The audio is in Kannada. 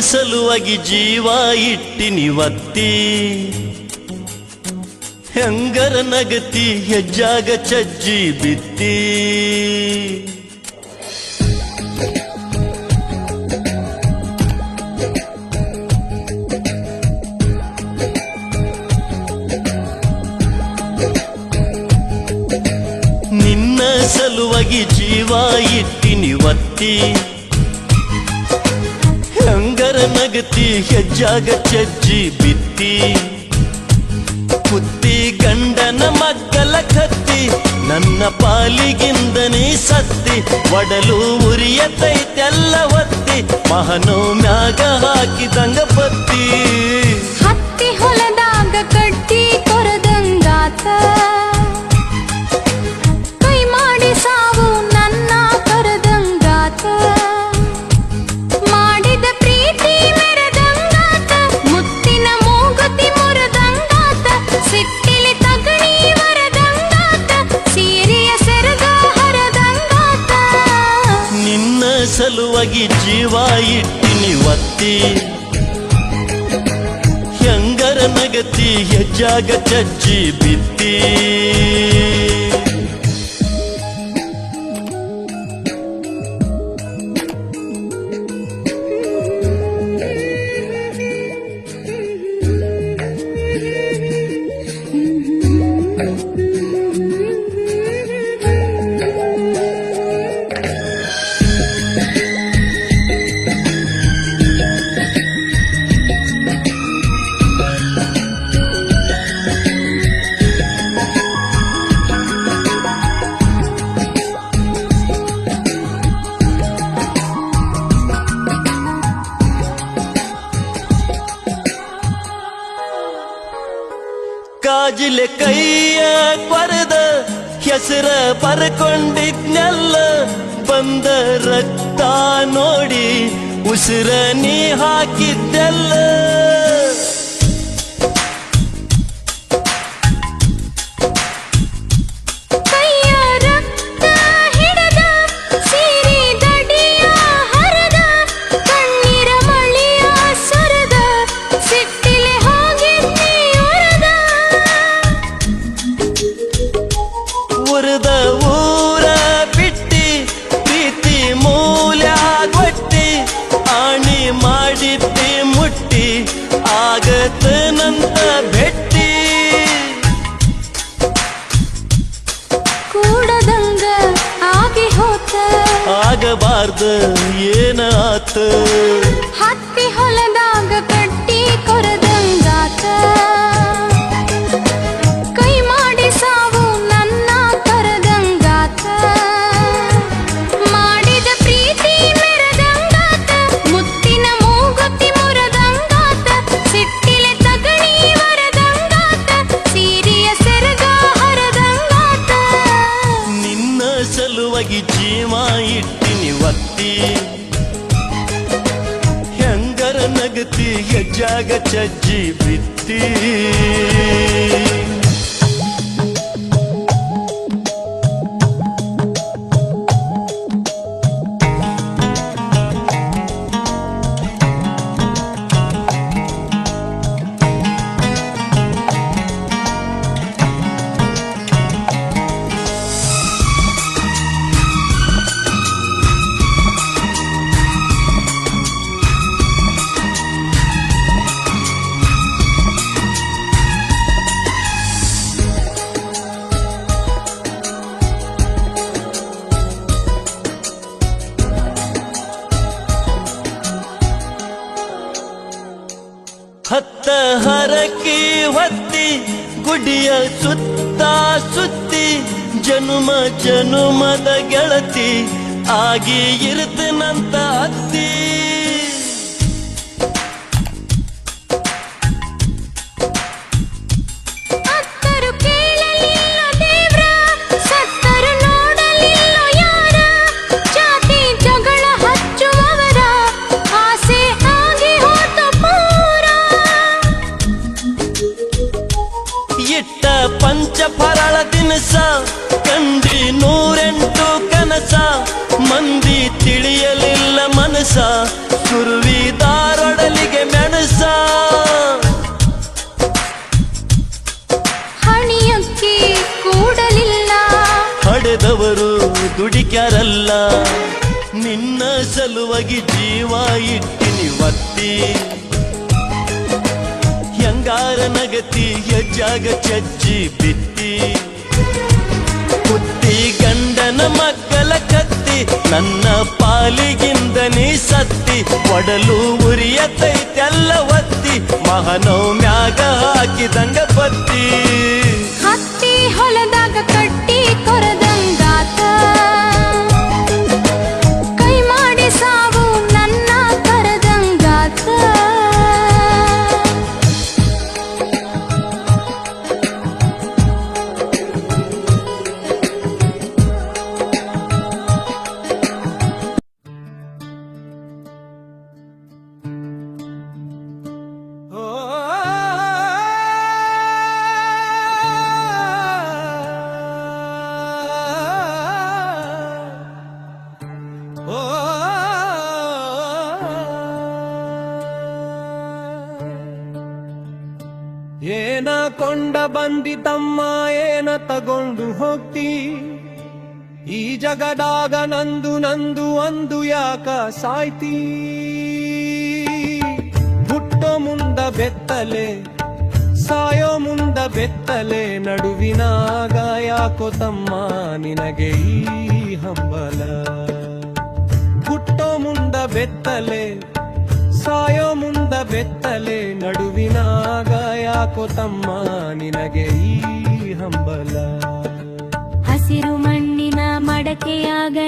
ಸಲುವಾಗಿ ಜೀವ ಇಟ್ಟಿನಿವತ್ತಿ ಹೆಂಗರ ನಗತಿ ಹೆಜ್ಜಾಗ ಚಜ್ಜಿ ಬಿತ್ತಿ ನಿನ್ನ ಸಲುವಾಗಿ ಜೀವ ಇಟ್ಟಿನಿವತ್ತಿ ಹೆಂಗರ ನಗತಿ ಹೆಜ್ಜಾಗ ಚಜ್ಜಿ ಬಿತ್ತಿ ಕುತ್ತಿ ಗಂಡನ ಮಕ್ಕಳ ಕತ್ತಿ ನನ್ನ ಪಾಲಿಗಿಂದನೇ ಸತ್ತಿ ಒಡಲು ಉರಿಯತೈತೆಲ್ಲ ಒತ್ತಿ ಮಹನೋಮ್ಯಾಗ ಹಾಕಿದಂಗ ಬತ್ತಿ ಹತ್ತಿ ಹೊಲದಾಗ ಕಟ್ಟಿ ಕೊರದಂಗಾತ ಕೈ ಮಾಡಿ ಸಾವು ನನ್ನ ಕರದಂಗಾತ ಮಾಡಿದ ಪ್ರೀತಿ ಮೆರೆದಂಗಾತ ಮುತ್ತಿನ ಮೂಗುತಿ ಮುರದಂಗಾತ ಸಿಟ್ಟಿಲಿ ತಗಣಿ ವರದಂಗಾತ ಸೀರೆಯ ಸೆರಗ ಹರದಂಗಾತ ನಿನ್ನ ಸಲುವಾಗಿ ಜೀವ ಇಟ್ಟಿನಿವತ್ತಿ ಹೆಂಗರ ನಗತಿ ಹೆಜ್ಜಾಗ ಚಜ್ಜಿ ಬಿತ್ತಿ ಕಾಜಿಲೆ ಕೈಯ ಕೊರೆದ ಹೆಸರ ಬರ್ಕೊಂಡಿದ್ನೆಲ್ಲ ಬಂದ ರಕ್ತ ನೋಡಿ ಉಸಿರ ನೀ ಹಾಕಿದ್ದೆಲ್ಲ ಕೈಯ ರಕ್ತ ಹಿಡದ ಸೀರೆ ದಡಿಯ ಹರದ ಕಣ್ಣೀರ ಮಳೆಯ ಸುರದ ಸಿಟ್ಟಿಲೆ ಹೋಗಿದ್ನಿ ಉರದ ಉರದ ಊರ ಬಿಟ್ಟಿ ಪ್ರೀತಿ ಮೂಲ್ಯಾಗೊಟ್ಟಿ ಆಣಿ ಮಾಡಿದ್ದಿ ಮುಟ್ಟಿ ಆಗತ ನಂತ ಭೆಟ್ಟಿ ಕೂಡದಂಗ ಆಗಿ ಹೋತ ಆಗಬಾರ್ದ ಏನ ಆತ ಹತ್ತಿ ಹೊಲದಾಗ ಕಟ್ಟಿ ಕೊರದಂಗಾತ ಕೈ ಮಾಡಿ ಸಾವು ನನ್ನ ಕರದಂಗಾತ ಮಾಡಿದ ಪ್ರೀತಿ ಮೆರೆದಂಗಾತ ಮುತ್ತಿನ ಮೂಗುತಿ ಮುರದಂಗಾತ ಸಿಟ್ಟಿಲೆ ತಗಣಿ ವರದಂಗಾತ ಸೀರೆಯ ಸೆರಗ ಹರದಂಗಾತ ನಿನ್ನ ಸಲುವಾಗಿ ಜೀವ ಇಟ್ಟಿನಿವತ್ತಿ ಹೆಂಗರ ನಗತಿ ಹೆಜ್ಜಾಗ ಚಜ್ಜಿ ಬಿತ್ತಿ ಹತ್ತ ಹರಕಿ ಹೊತ್ತಿ ಗುಡಿಯ ಸುತ್ತ ಸುತ್ತಿ ಜನುಮ ಜನುಮದ ಗೆಳತಿ ಆಗಿ ಇರ್ತನಂತ ಅತ್ತಿ ಅತ್ತರು ಕೇಳಲಿಲ್ಲ ದೇವ್ರ ಸತ್ತರು ನೋಡಲಿಲ್ಲ ಯಾರ ಜಾತಿ ಜಗಳ ಹಚ್ಚುವವರ ಆಸೆ ಆಗಿ ಹೋತು ಪೂರ ಇಟ್ಟ ಪಂಚಫರಳ ದಿನಸ ಕಂಡಿ 108 ಕನಸ ಮಂದಿ ತಿಳಿಯಲಿಲ್ಲ ಮನಸ ಸುರುವಿ ದಾರೊಡ ಬೆಳೆದವರು ದುಡಿಕ್ಯಾರಲ್ಲ ನಿನ್ನ ಸಲುವಾಗಿ ಜೀವ ಇಟ್ಟಿನಿ ಒತ್ತಿ ಹೆಂಗಾರ ನಗತಿ ಹೆಜ್ಜಾಗ ಚಜ್ಜಿ ಬಿತ್ತಿ ಕುತ್ತಿ ಗಂಡನ ಮಕ್ಕಳ ಕತ್ತಿ ನನ್ನ ಪಾಲಿಗಿಂದ ನೀ ಸತ್ತಿ ಒಡಲು ಉರಿಯತೈತೆಲ್ಲ ಒತ್ತಿ ಮಹನೌಮ್ಯಾಗ ಹಾಕಿದಂಗ ಬತ್ತಿ ಹತ್ತಿ ಹೊಲದಾಗ ಕಟ್ಟಿ ಕೊರದಂಗಾತ ಕೈ ಮಾಡಿ ಸಾವು ನನ್ನ ಕರದಂಗಾತ ಏನ ಕೊಂಡ ಬಂದಿತಮ್ಮ ಏನ ತಗೊಂಡು ಹೋಗ್ತಿ ಈ ಜಗದಾಗ ನಂದು ನಂದು ಅಂದು ಯಾಕ ಸಾಯ್ತಿ ಹುಟ್ಟೋ ಮುಂದ ಬೆತ್ತಲೆ ಸಾಯೋ ಮುಂದ ಬೆತ್ತಲೆ ನಡುವಿನಾಗ ಯಾಕೋ ತಮ್ಮ ನಿನಗೆ ಈ ಹಂಬಲ ಹುಟ್ಟೋ ಮುಂದ ಬೆತ್ತಲೆ ಸಾಯೋ ಮುಂದ ಬೆತ್ತಲೆ ನಡುವಿನಾಗ ಯಾಕೋ ತಮ್ಮ ನಿನಗೆ ಈ ಹಂಬಲ ಹಸಿರು ಮಣ್ಣಿನ ಮಡಕೆಯಾಗ